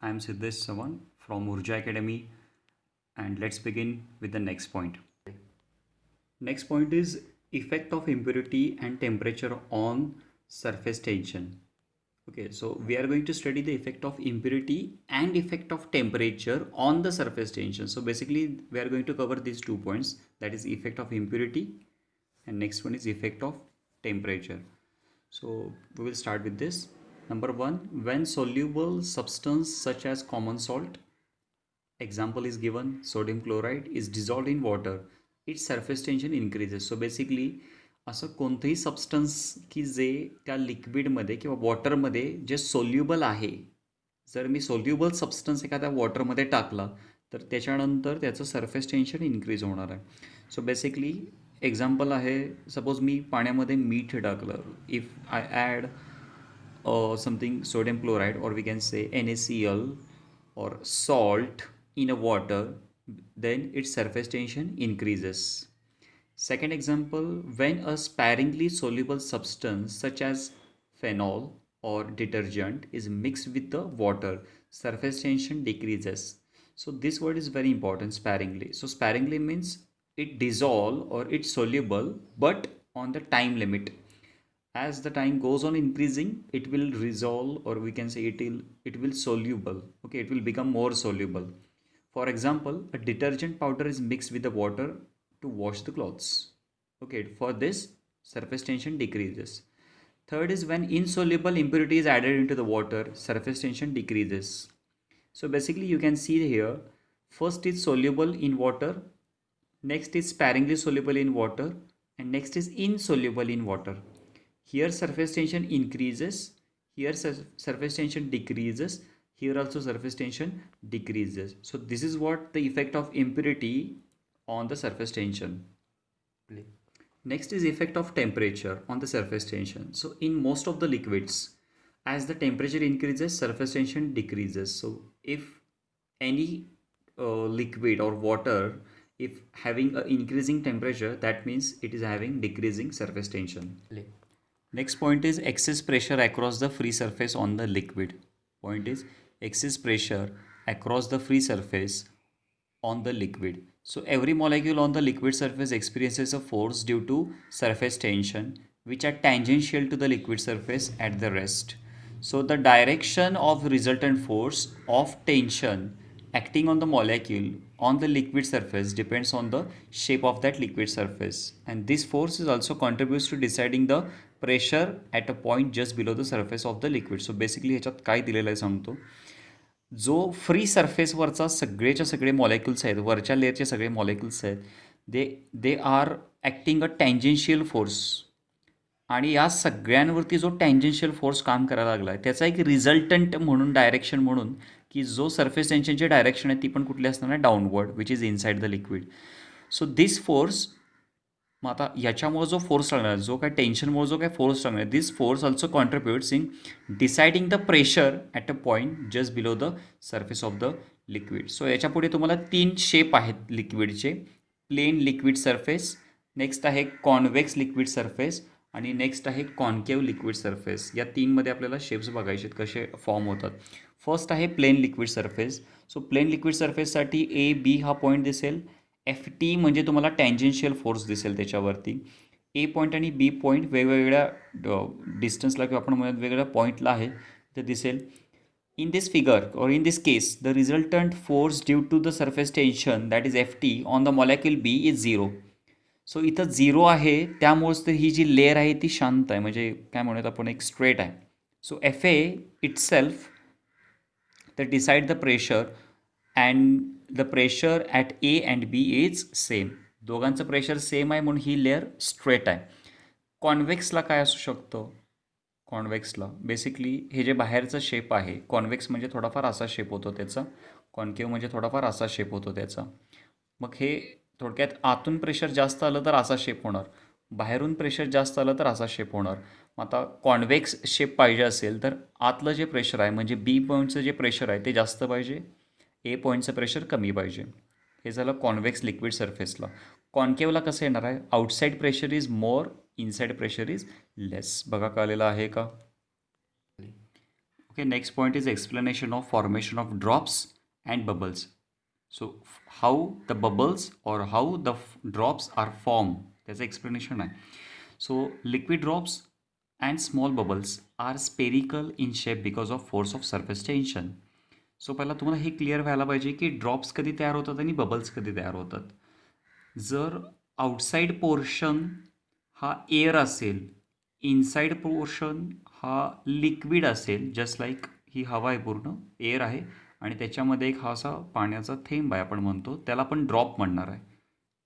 I am Siddesh Sawan from Urja Academy, and let's begin with the next point. Next point is effect of impurity and temperature on surface tension. Okay, so we are going to study the effect of impurity and effect of temperature on the surface tension. So basically we are going to cover these 2 points, that is effect of impurity and next one is effect of temperature. So we will start with this. Number one, when soluble substance such as common salt, example is given, sodium chloride, is dissolved in water, its surface tension increases. So basically असं कोणतंही substance की जे त्या लिक्विडमध्ये किंवा वॉटरमध्ये जे soluble आहे, जर मी soluble substance एखाद्या वॉटरमध्ये टाकला तर त्याच्यानंतर त्याचं सरफेस टेन्शन इन्क्रीज होणार आहे. सो बेसिकली एक्झाम्पल आहे, सपोज मी पाण्यामध्ये मीठ टाकलं, if I add something sodium chloride, or we can say NaCl or salt in a water, then its surface tension increases. Second example, when a sparingly soluble substance such as phenol or detergent is mixed with the water, surface tension decreases. So this word is very important, sparingly. So sparingly means it dissolve or it's soluble but on the time limit. As the time goes on increasing, it will resolve, or we can say it will soluble. Okay, it will become more soluble. For example, a detergent powder is mixed with the water to wash the clothes. Okay, for this surface tension decreases. Third is when insoluble impurity is added into the water, surface tension decreases. So basically you can see here, first is soluble in water, next is sparingly soluble in water, and next is insoluble in water. Here surface tension increases, here surface tension decreases, here also surface tension decreases. So this is what the effect of impurity on the surface tension. Next is effect of temperature on the surface tension. So in most of the liquids, as the temperature increases, surface tension decreases. So if any liquid or water, if having a increasing temperature, that means it is having decreasing surface tension. Next point is excess pressure across the free surface on the liquid. Point is excess pressure across the free surface on the liquid. So every molecule on the liquid surface experiences a force due to surface tension which are tangential to the liquid surface at the rest. So the direction of resultant force of tension acting on the molecule on the liquid surface depends on the shape of that liquid surface, and this force is also contributes to deciding the pressure at a point just below the surface of the liquid. So basically ह्याच्यात काय दिलेलं आहे सांगतो, जो free सरफेसवरचा सगळेच्या सगळे molecules आहेत, वरच्या लेअरचे सगळे मॉलिक्युल्स आहेत, they they are acting a tangential force, आणि या सगळ्यांवरती जो टँजेन्शियल फोर्स काम करायला लागला आहे त्याचा एक रिझल्टंट म्हणून, डायरेक्शन म्हणून, की जो सरफेस टेन्शनची डायरेक्शन आहे ती पण कुठली असणार आहे, downward, which is inside the liquid. So this force, मग आता याच्यामुळे जो फोर्स लागणार, जो काय टेन्शनमुळे जो काय फोर्स लागणार, this force also contributes in deciding the pressure at a point just below the surface of the liquid. So याच्यापुढे तुम्हाला 3 शेप आहेत लिक्विडचे. प्लेन लिक्विड सरफेस, नेक्स्ट आहे कॉन्व्हेक्स लिक्विड सरफेस, आणि नेक्स्ट आहे कॉन्केव्ह लिक्विड सरफेस. या 3मध्ये आपल्याला शेप्स बघायचे आहेत कसे फॉर्म होतात. फर्स्ट आहे plane liquid surface. So plane liquid सरफेससाठी ए बी हा पॉईंट दिसेल. एफ टी म्हणजे तुम्हाला टँजेन्शियल फोर्स दिसेल त्याच्यावरती. ए पॉईंट आणि बी पॉईंट वेगवेगळ्या डिस्टन्सला किंवा आपण म्हणूयात वेगवेगळ्या पॉईंटला आहे ते दिसेल. In this figure, or in this case, the resultant force due to the surface tension, that is Ft, on the molecule B is 0. So इथं 0 आहे, त्यामुळेच तर ही जी लेअर आहे ती शांत आहे, म्हणजे काय म्हणूयात आपण, एक स्ट्रेट आहे. So F A itself that decide the pressure, and the pressure at A and B is same. दोघांचं प्रेशर सेम आहे म्हणून ही लेअर स्ट्रेट आहे. कॉन्व्हेक्सला काय असू शकतं, कॉन्व्हेक्सला बेसिकली हे जे बाहेरचा शेप आहे, कॉन्व्हेक्स म्हणजे थोडाफार असा शेप होतो त्याचा, कॉन्केव्ह म्हणजे थोडाफार असा शेप होतो त्याचा. मग हे थोडक्यात आतून प्रेशर जास्त आलं तर असा शेप होणार, बाहेरून प्रेशर जास्त आलं तर असा शेप होणार. मग आता कॉन्व्हेक्स शेप पाहिजे असेल तर आतलं जे प्रेशर आहे, म्हणजे बी पॉईंटचं जे प्रेशर आहे ते जास्त पाहिजे, ए पॉईंटचं प्रेशर कमी पाहिजे. हे झालं कॉन्व्हेक्स लिक्विड सरफेसला. कॉन्केव्हला कसं येणार आहे, outside pressure is more, inside pressure is less. बघा कळलेलं आहे का? Okay, next point is explanation of formation of drops and bubbles. So how the bubbles or how the drops are formed, त्याचं explanation आहे. So liquid drops and small bubbles are spherical in shape because of force of surface tension. So पहिला तुम्हाला हे clear व्हायला पाहिजे की drops कधी तयार होतात आणि बबल्स कधी तयार होतात. जर आउटसाईड पोर्शन हा एअर असेल, इनसाईड पोर्शन हा लिक्विड असेल, जस्ट लाईक ही हवा आहे, पूर्ण एअर आहे आणि त्याच्यामध्ये एक हा असा पाण्याचा थेंब आहे, आपण म्हणतो त्याला आपण ड्रॉप म्हणणार आहे.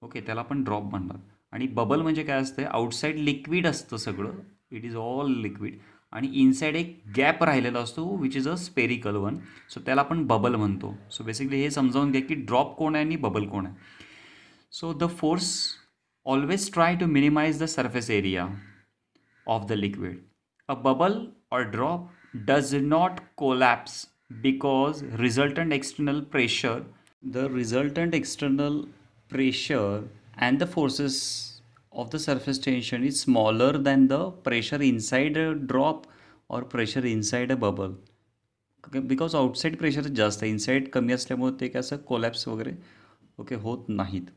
ओके, त्याला आपण ड्रॉप म्हणणार. आणि बबल म्हणजे काय असतं, आउटसाईड लिक्विड असतं सगळं, इट इज ऑल लिक्विड, आणि इनसाईड एक गॅप राहिलेला असतो which is a spherical one, so त्याला आपण बबल म्हणतो. सो बेसिकली हे समजावून घ्या की ड्रॉप कोण आहे आणि बबल कोण आहे. So the force always try to minimise the surface area of the liquid. A bubble or drop does not collapse because resultant external pressure, the resultant external pressure and the forces of the surface tension is smaller than the pressure inside a drop or pressure inside a bubble. Because outside pressure जास्त आहे, inside कमी असल्यामुळे ते काय असं collapse वगैरे okay होत नाहीत.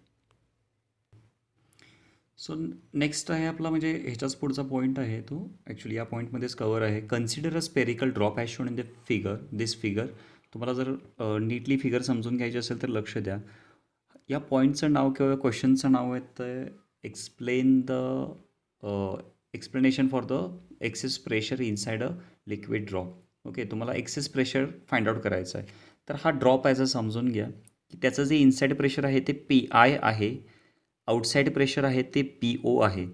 सो नेक्स्ट आहे आपला, म्हणजे ह्याच्याच पुढचा पॉईंट आहे तो, ॲक्च्युली या पॉईंटमध्येच कवर आहे. Consider a spherical drop as shown in the figure, this figure. तुम्हाला जर नीटली फिगर समजून घ्यायची असेल तर लक्ष द्या. या पॉईंटचं नाव किंवा क्वेश्चनचं नाव आहे तर explain the explanation for the excess pressure inside a liquid drop. Okay, तुम्हाला एक्सेस प्रेशर फाइंड आउट करायचं आहे. तर हा ड्रॉप ॲज अ समजून घ्या की त्याचं जे इनसाइड प्रेशर आहे ते PI आहे, आउटसाईड प्रेशर आहे ते PO आहे.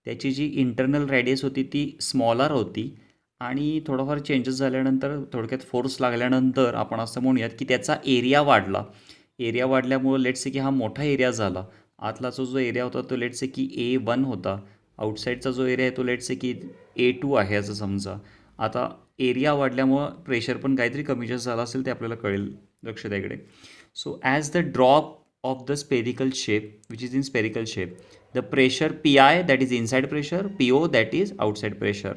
त्याची जी इंटरनल रॅडियस होती ती स्मॉलर होती आणि थोडाफार चेंजेस झाल्यानंतर, थोडक्यात फोर्स लागल्यानंतर आपण असं म्हणूयात की त्याचा एरिया वाढला. एरिया वाढल्यामुळं लेट्स से की हा मोठा एरिया झाला. आतलाचा जो एरिया होता तो लेट्स से की A1 होता, आउटसाईडचा जो एरिया आहे तो लेट्स से की A2 आहे असं समजा. आता एरिया वाढल्यामुळं प्रेशर पण काहीतरी कमी जास्त झाला असेल ते आपल्याला कळेल, लक्ष द्या इकडे. So as the drop of the spherical shape, which is in spherical shape, the pressure PI, that is inside pressure, PO, that is outside pressure.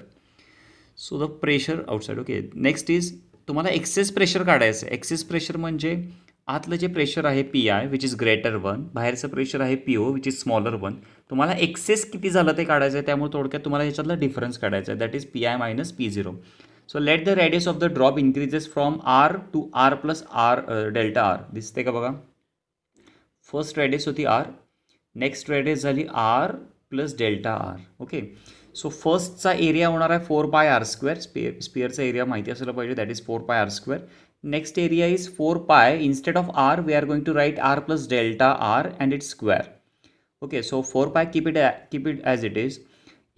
So the pressure outside. Okay, next is तुम्हाला excess pressure काढायचं आहे. Excess pressure म्हणजे आतलं जे pressure आहे PI which is greater 1, बाहेरचं pressure आहे PO which is smaller 1. तुम्हाला एक्सेस किती झालं ते काढायचं आहे, त्यामुळे थोडक्यात तुम्हाला ह्याच्यातला डिफरन्स काढायचा आहे, that is PI minus P0. So let the radius of the drop increases from R to R plus R delta R. दिसते का बघा, फर्स्ट रेडियस होती R, नेक्स्ट रेडियस झाली R plus delta R. Okay, so फर्स्टचा area होणार आहे 4πr², स्पिअरचा area माहिती असलं पाहिजे, that is 4πr². Next area is 4π, instead of R we are going to write R plus delta R and it's square. Okay, so 4π keep it as it is.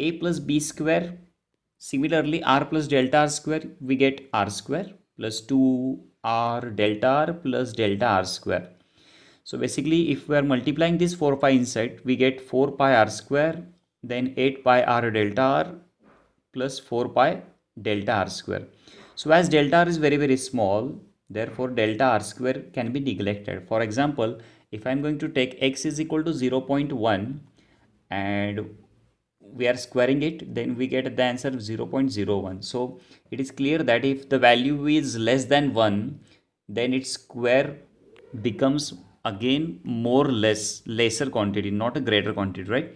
A plus B square, similarly R plus delta R square, we get R square plus 2R delta R plus delta R square. So basically if we are multiplying this 4π inside, we get 4π R square, then 8π R delta R plus 4π delta R square. So as delta R is very small, therefore delta R square can be neglected. For example, if I am going to take x is equal to 0.1 and we are squaring it, then we get the answer 0.01. So it is clear that if the value is less than 1, then its square becomes again lesser quantity, not a greater quantity, right?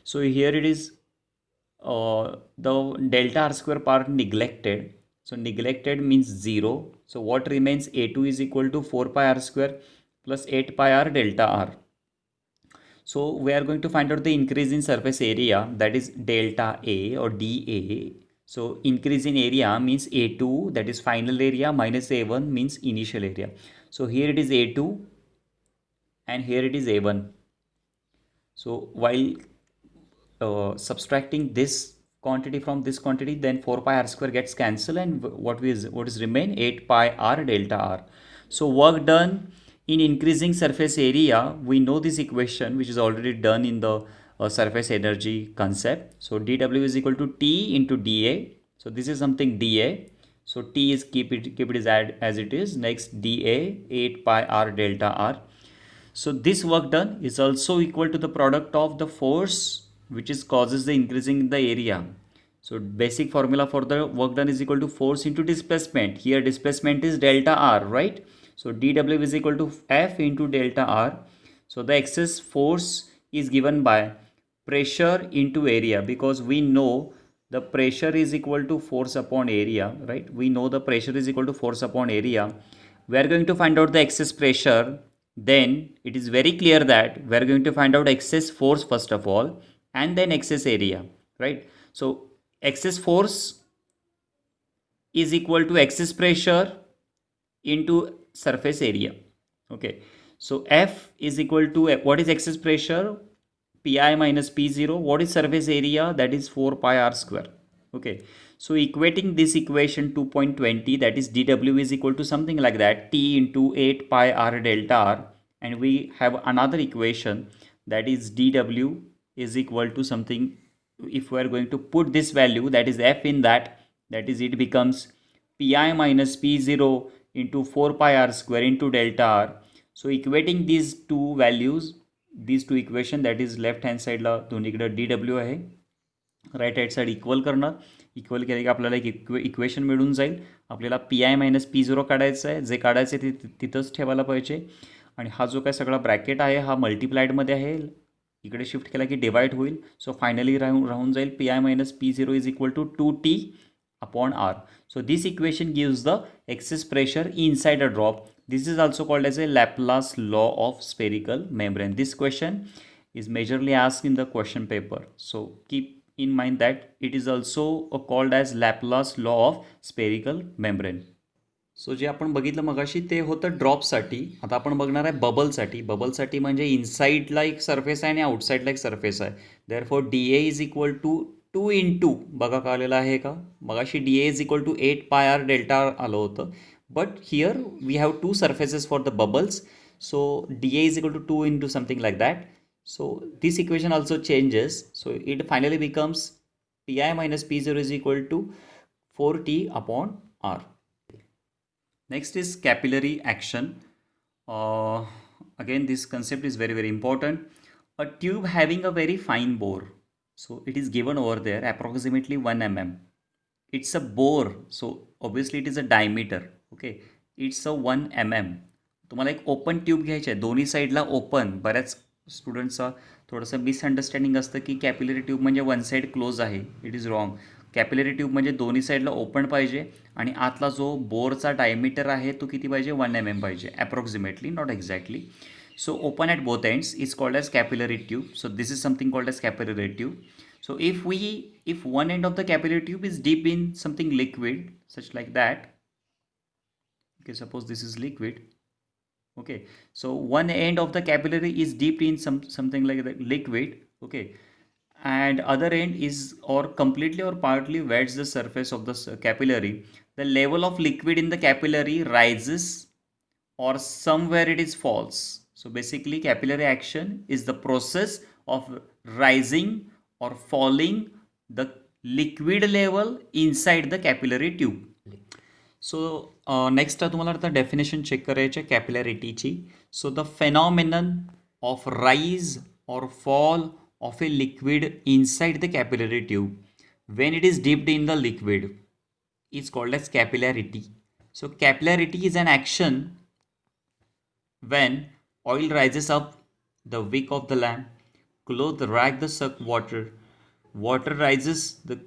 So here it is the delta R square part neglected. So neglected means 0. So what remains, A2 is equal to 4π R square plus 8π R delta R. So we are going to find out the increase in surface area, that is delta A or dA. So increase in area means A2, that is final area, minus A1 means initial area. So here it is A2 and here it is A1. So while subtracting this quantity from this quantity, then 4π R square gets cancelled and what is remain, 8π R delta R. So work done in increasing surface area, we know this equation which is already done in the surface energy concept. So dW is equal to T into dA. So this is something dA. So T is keep it as it is. Next dA 8π R delta R. So this work done is also equal to the product of the force which is causes the increasing in the area. So basic formula for the work done is equal to force into displacement. Here displacement is delta R, right? So dW is equal to F into delta R. So the excess force is given by pressure into area, because we know the pressure is equal to force upon area, right? We know the pressure is equal to force upon area. We are going to find out the excess pressure. Then it is very clear that we are going to find out excess force first of all, and then excess area, right? So excess force is equal to excess pressure into surface area. Okay, so F is equal to, what is excess pressure? Pi minus P0. What is surface area? That is 4 pi r square. Okay, so equating this equation 2.20, that is dW is equal to something like that, T into 8 pi r delta r, and we have another equation that is dW is equal to something, if we are going to put this value, that is F in that is it becomes Pi minus P0 into 4 pi r square into delta r. So equating these two values, these two equation, that is left hand साईडला दोन्हीकडे dw आहे, right hand side equal करणार, equal केले की आपल्याला एक equation मिळून जाईल. आपल्याला Pi मायनस P0 काढायचं आहे, जे काढायचं आहे ते तिथंच ठेवायला पाहिजे. आणि हा जो काय सगळा ब्रॅकेट आहे हा मल्टिप्लाइडमध्ये आहे, इकडे शिफ्ट केला की डिवाइड होईल. सो फायनली राहून जाईल Pi minus P0 is equal to 2T upon R. So this equation gives the excess pressure inside a drop. This is also called as a Laplace law of spherical membrane. This question is majorly asked in the question paper. So keep in mind that it is also called as Laplace law of spherical membrane. So जे आपण बघितलं मगाशी ते होतं ड्रॉपसाठी. आता आपण बघणार आहे बबलसाठी. बबलसाठी म्हणजे इनसाईडला एक सरफेस आहे आणि आउटसाईडला एक सरफेस आहे. Therefore DA is equal to 2 into, बघा का आलेलं आहे का, मगाशी DA इज इक्वल टू 8 पाय आर डेल्टा आलं होतं, but here we have two surfaces for the bubbles. So DA is equal to 2 into something like that. So this equation also changes. So it finally becomes Pi minus P0 is equal to 4T upon R. Next is capillary action. Again, this concept is very important. A tube having a very fine bore. So it is given over there approximately 1 mm. It's a bore. So obviously it is a diameter. Okay. It's a 1 mm. तुम्हाला एक open tube घ्यायची आहे, दोन्ही साईडला open. बऱ्याच स्टुडंट्सचा थोडंसं misunderstanding असतं की कॅपिलरी ट्यूब म्हणजे वन साईड क्लोज आहे. It is wrong. Capillary tube म्हणजे दोन्ही साईडला ओपन पाहिजे आणि आतला जो बोरचा डायमीटर आहे तो किती पाहिजे, 1 mm पाहिजे approximately, not exactly. So open at both ends is called as capillary tube. So this is something called as capillary tube. So if one end of the capillary tube is deep in something liquid, such like that. Okay, suppose this is liquid. Okay, so one end of the capillary is deep in something like that liquid. Okay, and other end is or completely or partly wets the surface of the capillary. The level of liquid in the capillary rises or somewhere it is falls. So basically capillary action is the process of rising or falling the liquid level inside the capillary tube. So next तुम्हाला आता definition check करायची आहे कॅपिलॅरिटीची. So the फेनॉमेनन of rise or fall of a liquid inside the capillary tube when it is dipped in the liquid is called as capillarity. So capillarity is an action when oil rises up the wick of the lamp, cloth rag the suck water rises the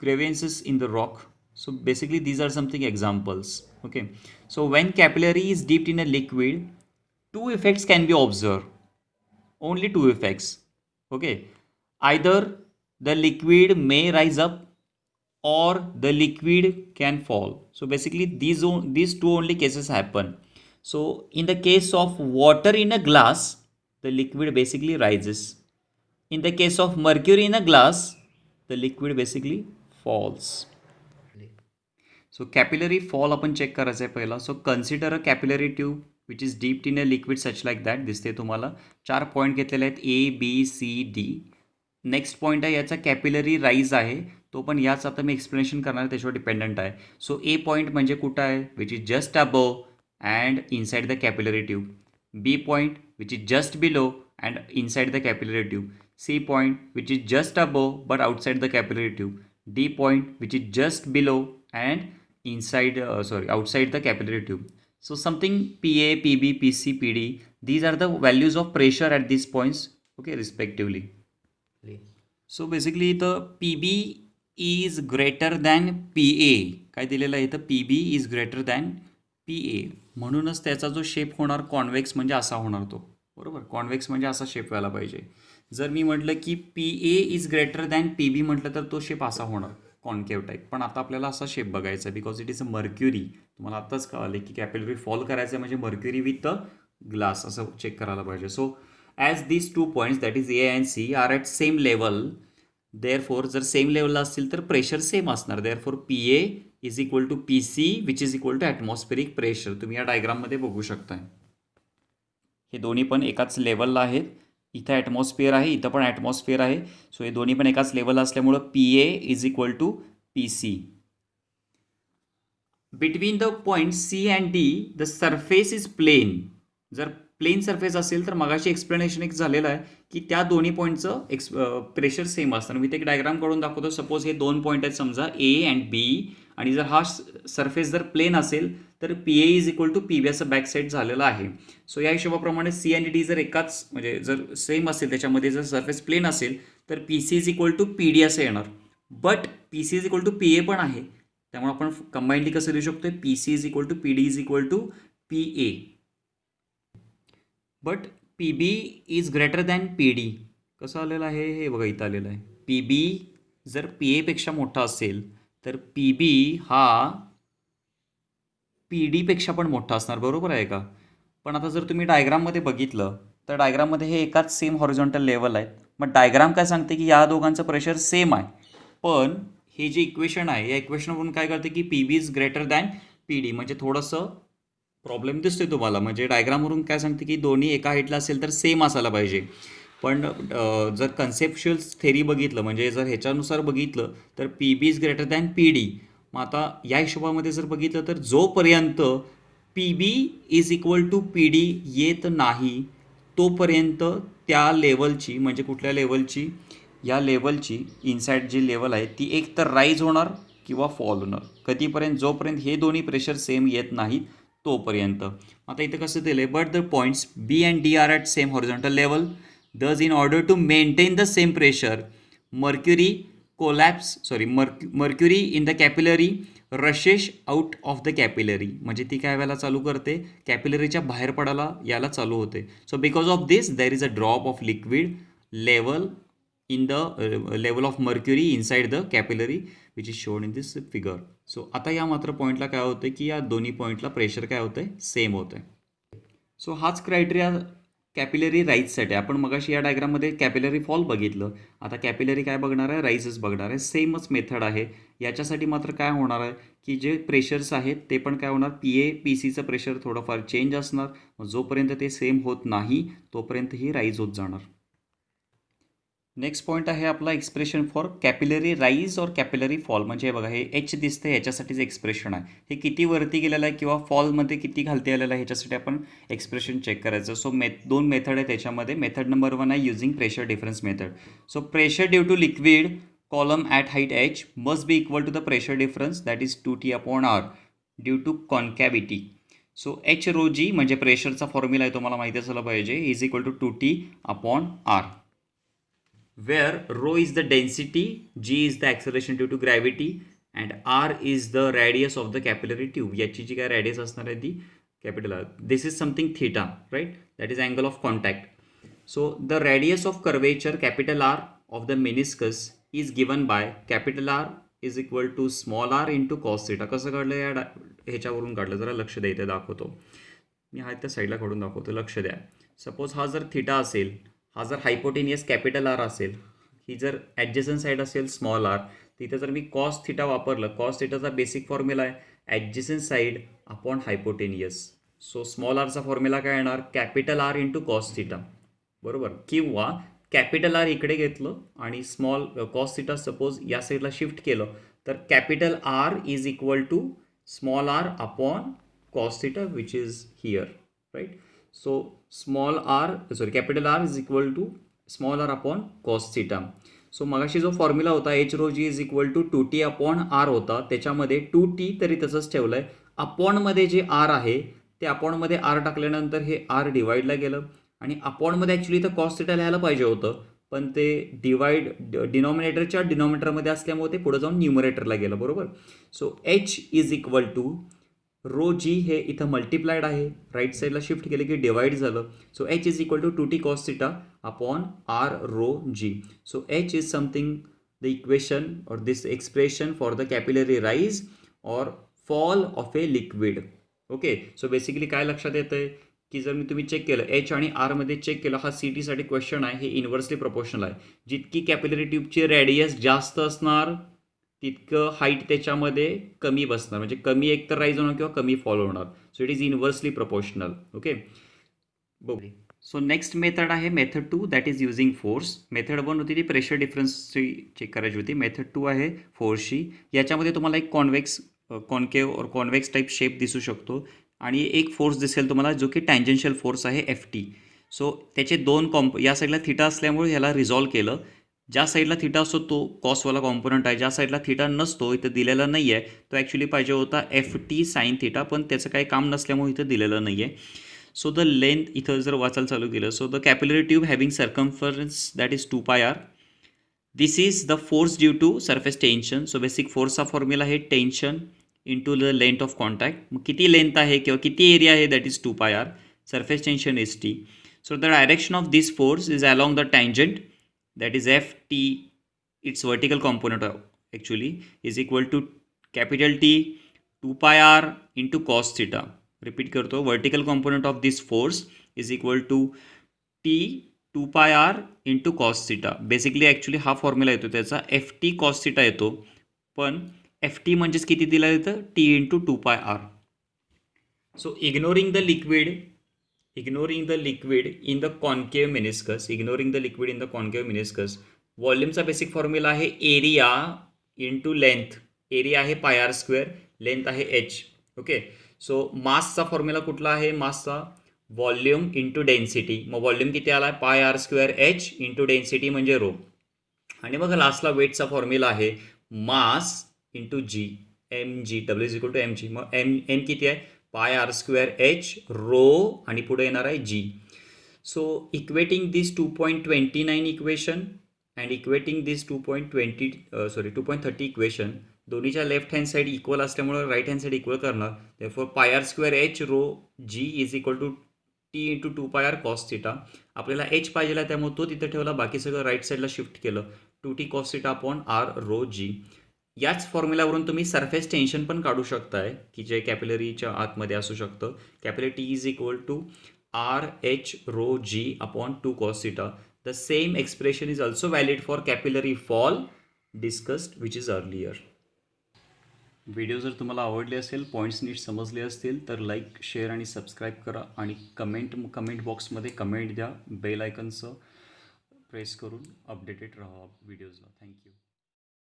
crevices in the rock. So basically these are something examples. Okay, so when capillary is dipped in a liquid, two effects can be observed, only two effects. Okay, either the liquid may rise up or the liquid can fall. So basically these two only cases happen. So in the case of water in a glass, the liquid basically rises. In the case of mercury in a glass, the liquid basically falls. So capillary fall आपण check करायचं आहे पहिला. So consider a capillary tube which is dipped in a liquid such like that. दिसते तुम्हाला 4 point घेतलेले आहेत ABCD. Next point आहे याचा कॅपिलरी राईज आहे, तो पण याच आता मी एक्सप्लेनेशन करणार आहे, त्याच्यावर डिपेंडंट आहे. सो ए पॉईंट म्हणजे कुठं आहे, which is just above and inside the capillary tube. B point which is just below and inside the capillary tube. C point which is just above but outside the capillary tube. D point which is just below and outside the capillary tube. So something PA, PB, PC, PD, these are the values of pressure at these points, okay, respectively. So basically the PB is greater than PA. काय दिलेलं आहे इथं PB is greater than PA. म्हणूनच त्याचा जो shape होणार convex म्हणजे असा होणार तो. बरोबर, कॉन्व्हेक्स म्हणजे असा शेप व्हायला पाहिजे. जर मी म्हटलं की PA is greater than PB म्हटलं तर तो शेप असा होणार कॉन्केव्ह टाईप. पण आता आपल्याला असा शेप बघायचा आहे because it is a mercury. तुम्हाला आत्ताच कळालं की कॅपिलरी फॉल करायचं म्हणजे मर्क्युरी विथ द ग्लास असं चेक करायला पाहिजे. So as these two points that is A and C are at same level, therefore जर सेम लेवलला असतील तर प्रेशर सेम असणार. Therefore PA is equal to PC which is equal to atmospheric pressure. तुम्ही या डायग्राममध्ये बघू शकताय. हे दोन्ही पण एकाच लेवलला आहेत. इथं ॲटमॉस्फिअर आहे, इथं पण ॲटमॉस्फिअर आहे. सो हे दोन्ही पण एकाच लेवलला असल्यामुळं PA is equal to PC. Between the point C and D the surface is plane. जर प्लेन सरफेस असेल तर मगाशी एक्सप्लेनेशन एक झालेलं आहे की त्या दोन्ही पॉईंटचं प्रेशर सेम असतं. मी ते एक डायग्राम काढून दाखवतो. सपोज हे दोन पॉईंट आहेत समजा A अँड B, आणि जर हा सरफेस जर प्लेन असेल तर PA is equal to PB असं बॅक साईड झालेलं आहे. सो या हिशोबाप्रमाणे C आणि D जर एकाच म्हणजे जर सेम असेल त्याच्यामध्ये जर सरफेस प्लेन असेल तर PC is equal to PD असं येणार. But PC is equal to PA पण आहे, त्यामुळे आपण कंबाईनली कसं लिहू शकतो PC is equal to PD is equal to PA. But PB is greater than PD. कसं आलेलं आहे हे बघा, इथं आलेलं आहे. PB जर PA पेक्षा मोठा असेल तर PB हा PD पेक्षा पण मोठा असणार. बरोबर आहे का? पण आता जर तुम्ही डायग्राममध्ये बघितलं तर डायग्राममध्ये हे एकाच सेम हॉरिझॉन्टल लेवल आहेत. मग डायग्राम काय सांगते की या दोघांचं प्रेशर सेम आहे. पण हे जे इक्वेशन आहे या इक्वेशनवरून काय करते की PB is greater than PD. म्हणजे थोडंसं प्रॉब्लेम दिसतोय तुम्हाला. म्हणजे डायग्रामवरून काय सांगते की दोन्ही एका हाईटला असेल तर सेम असायला पाहिजे. पण जर कन्सेप्च्युअल थेरी बघितलं म्हणजे जर ह्याच्यानुसार बघितलं तर PB is greater than PD. मग आता या हिशोबामध्ये जर बघितलं तर जोपर्यंत PB is equal to PD येत नाही तोपर्यंत त्या लेवलची म्हणजे कुठल्या लेवलची, या लेवलची इनसाईड जी लेवल आहे ती एक तर राईज होणार किंवा फॉल होणार. कधीपर्यंत? जोपर्यंत हे दोन्ही प्रेशर सेम येत नाहीत तोपर्यंत. आता इथं कसं दिलं आहे, but the points B and D are at same horizontal level. Thus, in order to maintain the same pressure, mercury mercury in the capillary rushes out of the capillary. म्हणजे ती काय व्हायला चालू करते, कॅपिलरीच्या बाहेर पडायला याला चालू होते. So because of this there is a drop of liquid level in the level of mercury inside the capillary which is shown in this figure. So आता या मात्र पॉईंटला काय होतं की या दोन्ही पॉईंटला प्रेशर काय होतं आहे, सेम होतं आहे. सो हाच क्रायटेरिया कॅपिलरी राईजसाठी. आपण मगाशी या डायग्राममध्ये कॅपिलरी फॉल बघितलं. आता कॅपिलरी काय बघणार आहे, राईजच बघणार आहे. सेमच मेथड आहे. याच्यासाठी मात्र काय होणार आहे की जे प्रेशर्स आहेत ते पण काय होणार, PA PCचं प्रेशर थोडंफार चेंज असणार. जोपर्यंत ते सेम होत नाही तोपर्यंत ही राईज होत जाणार. नेक्स्ट पॉईंट आहे आपला एक्सप्रेशन फॉर कॅपिलरी राईज और कॅपिलरी फॉल. म्हणजे बघा हे H दिसतं ह्याच्यासाठीच एक्सप्रेशन आहे. हे किती वरती गेलेलं आहे किंवा फॉलमध्ये किती खालती आलेलं आहे ह्याच्यासाठी आपण एक्सप्रेशन चेक करायचं. सो दोन मेथड आहे त्याच्यामध्ये. मेथड नंबर 1 आहे using pressure difference method. So pressure due to liquid column at height H must be equal to the pressure difference that is 2T upon R due to कॉन्कॅव्हिटी. So H rho G म्हणजे प्रेशरचा formula आहे, तुम्हाला माहिती असलं पाहिजे, is equal to 2T upon R. Where rho is the density, G is the acceleration due to gravity and R is the radius of the capillary tube. याची जी काय radius असणार आहे ती capital R. This is something theta, right? That is angle of contact. So the radius of curvature capital R of the meniscus is given by capital R is equal to small r into cos theta. कसं काढलं या ह्याच्यावरून काढलं, जरा लक्ष द्या, इथे दाखवतो मी. हा त्या साईडला काढून दाखवतो, लक्ष द्या. सपोज हा जर थिटा असेल, हा जर हायपोटेनियस कॅपिटल R असेल, ही जर ॲडजसंट साईड असेल स्मॉल r, तिथं जर मी कॉस थिटा वापरलं, कॉस थिटाचा बेसिक फॉर्म्युला आहे adjacent side upon hypotenuse. So small आरचा फॉर्म्युला काय येणार, capital R into cos theta. बरोबर, किंवा कॅपिटल R इकडे घेतलं आणि स्मॉल कॉस थिटा सपोज या साईडला शिफ्ट केलं तर capital R is equal to small r upon cos theta which is here, right. So capital R is equal to small r upon cos theta. So मगाशी जो formula होता h rho g is equal to 2t upon r होता, त्याच्यामध्ये 2t तरी तसंच ठेवलं आहे. अपॉनमध्ये जे आर आहे ते अपॉनमध्ये आर टाकल्यानंतर हे आर डिवाईडला गेलं आणि अपॉनमध्ये ॲक्च्युली इथं कॉस थिटा लिहायला पाहिजे होतं, पण ते डिनॉमिनेटरच्या डिनॉमिनेटरमध्ये असल्यामुळे ते पुढे जाऊन न्यूमरेटरला गेलं, बरोबर. So H is equal to rho G हे इथं मल्टिप्लाइड आहे, राईट साईडला शिफ्ट केलं की डिवाइड झालं. So H is equal to 2t cos theta upon R rho G. So H is something the equation or this expression for the capillary rise or fall of a liquid. Okay, so basically काय लक्षात येतं आहे की जर मी तुम्ही check केलं H आणि आरमध्ये चेक केलं, हा सी टीसाठी क्वेश्चन आहे, हे इन्व्हर्सली प्रोपोर्शनल आहे. जितकी कॅपिलरी ट्यूबची रेडियस जास्त असणार तितकं हाईट त्याच्यामध्ये कमी बसणार, म्हणजे कमी एकतर राईज होणार किंवा कमी फॉल होणार. So it is inversely proportional. Okay, बघू. सो नेक्स्ट मेथड आहे method 2, that is using force. Method 1 होती ती प्रेशर डिफरन्सची चेक करायची होती. मेथड 2 आहे फोर्सची. याच्यामध्ये तुम्हाला एक कॉन्केव्ह और कॉन्व्हेक्स टाईप शेप दिसू शकतो आणि एक फोर्स दिसेल तुम्हाला जो की टँजेन्शियल फोर्स आहे FT. सो त्याचे दोन या साईडला थिटा असल्यामुळे ह्याला रिझॉल्व केलं. ज्या साईडला थिटा असतो तो कॉसवाला कॉम्पोनंट आहे, ज्या साईडला थिटा नसतो इथं दिलेला नाही आहे तो ॲक्च्युली पाहिजे होता FT साईन थिटा, पण त्याचं काही काम नसल्यामुळे इथं दिलेलं नाही आहे. सो द लेंथ इथं जर वाचायला चालू केलं, so the capillary tube having circumference that is 2πr. This is the force due to surface tension. So basic फोर्सचा फॉर्म्युला आहे tension into the length of contact. मग किती लेंथ आहे किंवा किती एरिया आहे that is 2πr. Surface tension is T. So the direction of this force is along the tangent that is FT, its vertical component actually is equal to capital T 2πr into cos theta. Repeat करतो, vertical component of this force is equal to T 2πr into cos theta. Basically actually हा formula येतो त्याचा FT cos theta येतो, पण FT म्हणजेच किती दिला येतं T into 2πr. So ignoring the liquid in the concave meniscus, व्हॉल्यूमचा बेसिक फॉर्म्युला आहे एरिया इंटू लेंथ. एरिया आहे πr², लेंथ आहे h. ओके, सो मासचा फॉर्म्युला कुठला आहे, मासचा व्हॉल्यूम इंटू डेन्सिटी. मग व्हॉल्यूम किती आला πr² h इंटू डेन्सिटी म्हणजे रो. आणि मग लास्टला वेटचा फॉर्म्युला आहे mass into G, mg, W is equal to mg. मग n किती आहे πr² h रो आणि पुढे येणार आहे g. So equating this 2.29 equation and equating this 2.30 equation, दोन्हीच्या लेफ्ट हँड साईड इक्वल असल्यामुळे राईट हँड साईड इक्वल करणार. Therefore πr² h rho g is equal to T into 2πr cos theta. आपल्याला h पाहिजेला त्यामुळे तो तिथे ठेवला, बाकी सगळं राईट साईडला शिफ्ट केलं. 2t cos theta upon r rho g. याच फॉर्म्युलावरून तुम्ही सरफेस टेन्शन पण काढू शकताय की जे कॅपिलरीच्या आतमध्ये असू शकतं. Capillary T is equal to RH rho G upon 2 cos theta. The same expression is also valid for capillary fall discussed which is earlier. Video जर तुम्हाला आवडले असेल, पॉईंट्स नीट समजले असतील तर लाईक, शेअर आणि सबस्क्राईब करा आणि कमेंट बॉक्समध्ये कमेंट द्या. बेल आयकनचं प्रेस करून अपडेटेड राहा व्हिडिओजला. थँक्यू.